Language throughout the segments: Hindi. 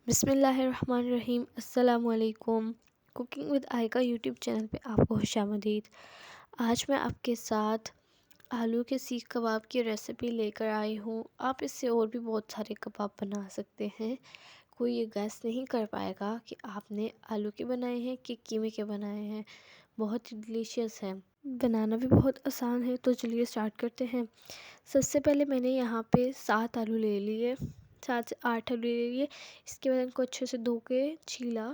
बिस्मिल्लाहिर्रहमानिर्रहीम। अस्सलामुअलैकुम। कुकिंग विद आयका यूट्यूब चैनल पे आपको खुशामदीद। आज मैं आपके साथ आलू के सीख कबाब की रेसिपी लेकर आई हूँ। आप इससे और भी बहुत सारे कबाब बना सकते हैं। कोई ये गैस नहीं कर पाएगा कि आपने आलू के बनाए हैं कि कीमे के बनाए हैं। बहुत ही डिलीशियस है, बनाना भी बहुत आसान है। तो चलिए स्टार्ट करते हैं। सबसे पहले मैंने यहाँ पे 7 आलू ले लिए, 7 से 8 आलू ले लिए। इसके बाद इनको अच्छे से धो के छीला।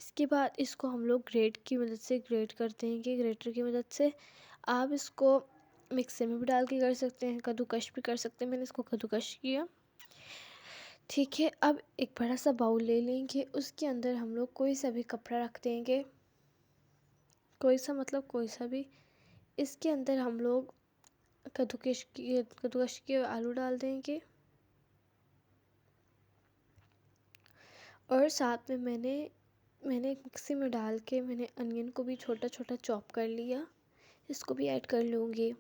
इसके बाद इसको हम लोग ग्रेट की मदद से ग्रेट करते हैं कि ग्रेटर की मदद से आप इसको मिक्सर में भी डाल के कर सकते हैं, कद्दूकश भी कर सकते हैं। मैंने इसको कद्दूकश किया। ठीक है, अब एक बड़ा सा बाउल ले लेंगे। उसके अंदर हम लोग कोई सा भी कपड़ा रख देंगे, कोई सा मतलब कोई सा भी। इसके अंदर हम लोग कद्दूकश के आलू डाल देंगे और साथ में मैंने एक मिक्सी में डाल के मैंने अनियन को भी छोटा छोटा चॉप कर लिया। इसको भी ऐड कर लूँगी।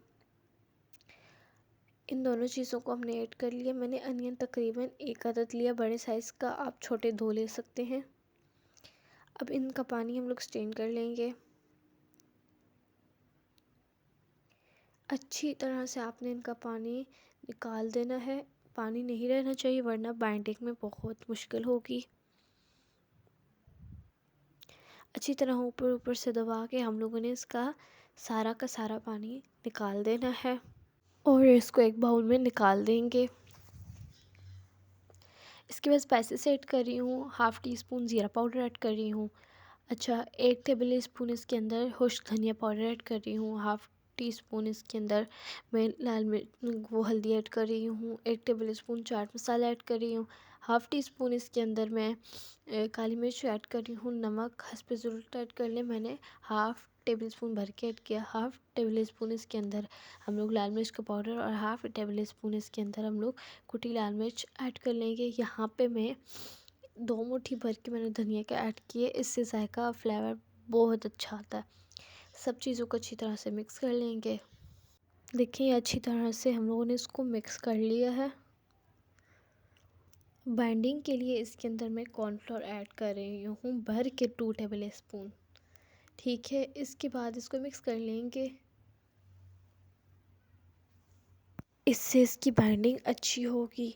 इन दोनों चीज़ों को हमने ऐड कर लिया। मैंने अनियन तकरीबन 1 अदद लिया, बड़े साइज़ का। आप छोटे 2 ले सकते हैं। अब इनका पानी हम लोग स्ट्रेन कर लेंगे। अच्छी तरह से आपने इनका पानी निकाल देना है। पानी नहीं रहना चाहिए वरना बाइंडिंग में बहुत मुश्किल होगी। अच्छी तरह ऊपर ऊपर से दबा के हम लोगों ने इसका सारा का सारा पानी निकाल देना है और इसको एक बाउल में निकाल देंगे। इसके बाद स्पाइसेस ऐड कर रही हूँ। 1/2 टीस्पून ज़ीरा पाउडर ऐड कर रही हूँ। 1 टेबल स्पून इसके अंदर खुश्क धनिया पाउडर ऐड कर रही हूँ। 1/2 टीस्पून इसके अंदर मैं लाल मिर्च हल्दी ऐड कर रही हूँ। 1 table spoon chaat masala add कर रही हूँ। 1/2 टीस्पून इसके अंदर मैं काली मिर्च ऐड कर रही हूँ। नमक हस्ब ज़रूरत ऐड कर लें। मैंने 1/2 टेबल स्पून भर के ऐड किया। 1/2 टेबल स्पून इसके अंदर हम लोग लाल मिर्च का पाउडर और 1/2 टेबल स्पून इसके अंदर हम लोग कुटी लाल मिर्च ऐड कर लेंगे। यहाँ पे मैं 2 मुट्ठी भर के मैंने धनिया के ऐड किए। इससे जायका फ्लेवर बहुत अच्छा आता है। सब चीज़ों को अच्छी तरह से मिक्स कर लेंगे। देखिए अच्छी तरह से हम लोगों ने इसको मिक्स कर लिया है। बाइंडिंग के लिए इसके अंदर मैं कॉर्नफ्लोर ऐड कर रही हूँ भर के 2 टेबल स्पून। ठीक है, इसके बाद इसको मिक्स कर लेंगे। इससे इसकी बाइंडिंग अच्छी होगी।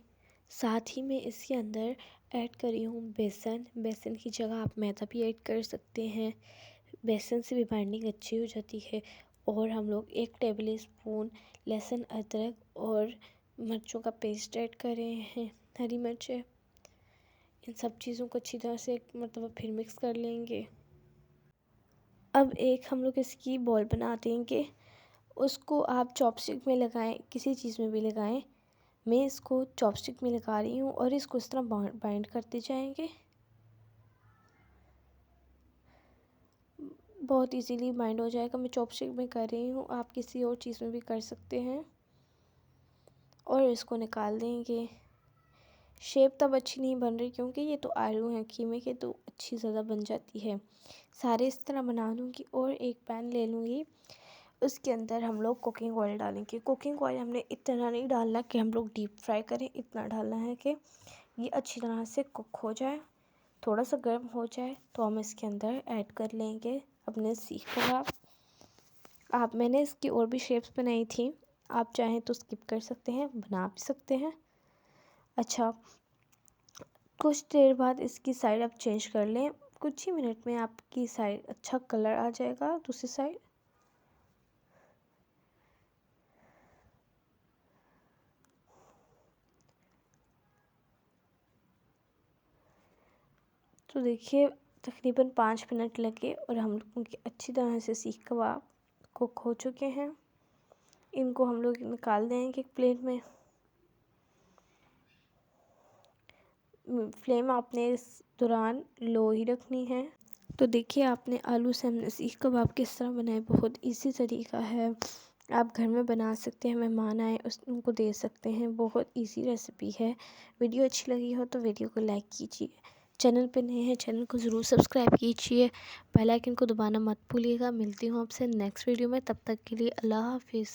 साथ ही मैं इसके अंदर ऐड कर रही हूँ बेसन। बेसन की जगह आप मैदा भी ऐड कर सकते हैं। बेसन से भी बाइंडिंग अच्छी हो जाती है। और हम लोग 1 टेबल स्पून लहसुन अदरक और मिर्चों का पेस्ट ऐड कर रहे हैं, हरी मिर्चें। इन सब चीज़ों को अच्छी तरह से एक मरतबा फिर मिक्स कर लेंगे। अब एक हम लोग इसकी बॉल बना देंगे। उसको आप चॉपस्टिक में लगाएं, किसी चीज़ में भी लगाएं। मैं इसको चॉपस्टिक में लगा रही हूँ और इसको इस तरह बाइंड करते जाएंगे। बहुत इजीली बाइंड हो जाएगा। मैं चॉपस्टिक में कर रही हूँ, आप किसी और चीज़ में भी कर सकते हैं। और इसको निकाल देंगे। शेप तब अच्छी नहीं बन रही क्योंकि ये तो आलू हैं कीमे के, तो अच्छी ज़्यादा बन जाती है। सारे इस तरह बना लूँगी और एक पैन ले लूँगी। उसके अंदर हम लोग कुकिंग ऑयल डालेंगे। कुकिंग ऑयल हमने इतना नहीं डालना कि हम लोग डीप फ्राई करें, इतना डालना है कि ये अच्छी तरह से कुक हो जाए। थोड़ा सा गर्म हो जाए तो हम इसके अंदर ऐड कर लेंगे अपने सीख कबाब। मैंने इसकी और भी शेप्स बनाई थी, आप चाहें तो स्किप कर सकते हैं, बना भी सकते हैं। कुछ देर बाद इसकी साइड आप चेंज कर लें। कुछ ही मिनट में आपकी साइड अच्छा कलर आ जाएगा दूसरी साइड। तो देखिए तकरीबन 5 मिनट लगे और हम लोगों की अच्छी तरह से सीख कबाब कुक हो चुके हैं। इनको हम लोग निकाल देंगे एक प्लेट में। फ्लेम आपने इस दौरान लो ही रखनी है। तो देखिए आपने आलू से हमने सीख कबाब किस तरह बनाए, बहुत इजी तरीका है। आप घर में बना सकते हैं, मेहमान आए उनको दे सकते हैं। बहुत इजी रेसिपी है। वीडियो अच्छी लगी हो तो वीडियो को लाइक कीजिए। चैनल पे नए हैं चैनल को ज़रूर सब्सक्राइब कीजिए। बेल आइकन को दबाना मत भूलिएगा। मिलती हूँ आपसे नेक्स्ट वीडियो में, तब तक के लिए अल्लाह हाफिज़।